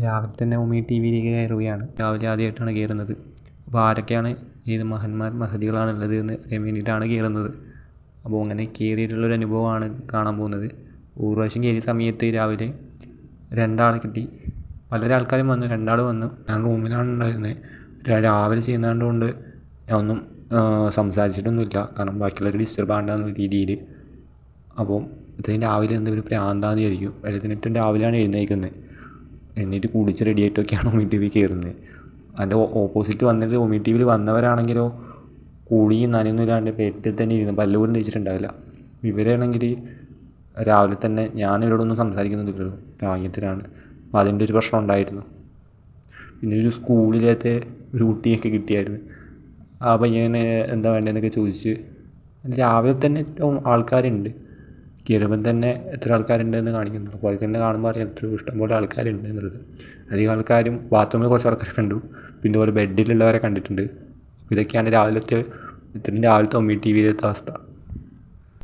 രാവിലെ തന്നെ ഉമി ടി വിയിലേക്ക് കയറുകയാണ്. രാവിലെ ആദ്യമായിട്ടാണ് കയറുന്നത്. അപ്പോൾ ആരൊക്കെയാണ് ഏത് മഹതികളാണുള്ളത് എന്ന് അറിയാൻ വേണ്ടിയിട്ടാണ് കയറുന്നത്. അപ്പോൾ അങ്ങനെ കയറിയിട്ടുള്ളൊരു അനുഭവമാണ് കാണാൻ പോകുന്നത്. ഒരു പ്രാവശ്യം കയറിയ സമയത്ത് രാവിലെ 2 ആളെ കിട്ടി. വളരെ ആൾക്കാരും വന്നു, 2 ആൾ വന്നു. ഞാൻ റൂമിലാണ് ഉണ്ടായിരുന്നത്. രാവിലെ ചെയ്യുന്നതുകൊണ്ട് ഞാൻ ഒന്നും സംസാരിച്ചിട്ടൊന്നുമില്ല, കാരണം ബാക്കിയുള്ളവർ ഡിസ്റ്റർബ് ആകണ്ടെന്ന രീതിയിൽ. അപ്പോൾ ഇത്രയും രാവിലെ എന്തെങ്കിലും പ്രാന്താന്ന് വിചാരിക്കും. വെളുപ്പിനിട്ടും രാവിലെയാണ് എഴുന്നേൽക്കുന്നത്. എന്നിട്ട് കുളിച്ച് റെഡി ആയിട്ടൊക്കെയാണ് ഉമി ടി വി കയറുന്നത്. അതിൻ്റെ ഓപ്പോസിറ്റ് വന്നിട്ട് ഉമി ടി വിയിൽ വന്നവരാണെങ്കിലോ കുളിയും നനയൊന്നും ഇല്ലാണ്ട് ബെഡിൽ തന്നെ ഇരുന്ന് പല്ല് പോലും തേച്ചിട്ടുണ്ടാവില്ല. ഇവരാണെങ്കിൽ രാവിലെ തന്നെ ഞാൻ ഇവരോടൊന്നും സംസാരിക്കുന്നില്ലല്ലോ, രാജ്യത്തിലാണ്. അപ്പോൾ അതിൻ്റെ ഒരു പ്രശ്നം ഉണ്ടായിരുന്നു. പിന്നെ ഒരു സ്കൂളിലത്തെ ഒരു കുട്ടിയൊക്കെ കിട്ടിയായിരുന്നു. ആ പയ്യനെ എന്താ വേണ്ടതെന്നൊക്കെ ചോദിച്ച്. രാവിലെ തന്നെ ഏറ്റവും ആൾക്കാരുണ്ട്. കയറുമ്പം തന്നെ എത്ര ആൾക്കാരുണ്ടെന്ന് കാണിക്കുന്നു. അപ്പോൾ അതിൽ തന്നെ കാണുമ്പോൾ അറിയാം എത്ര ഇഷ്ടംപോലെ ആൾക്കാരുണ്ട് എന്നുള്ളത്. അധികം ആൾക്കാരും ബാത്റൂമിൽ കുറച്ച് ആൾക്കാരെ കണ്ടു. പിന്നെ ഇതുപോലെ ബെഡിലുള്ളവരെ കണ്ടിട്ടുണ്ട്. ഇതൊക്കെയാണ് ഇത്രയും രാവിലത്തെ ഉമി ടി വിയിലത്തെ അവസ്ഥ.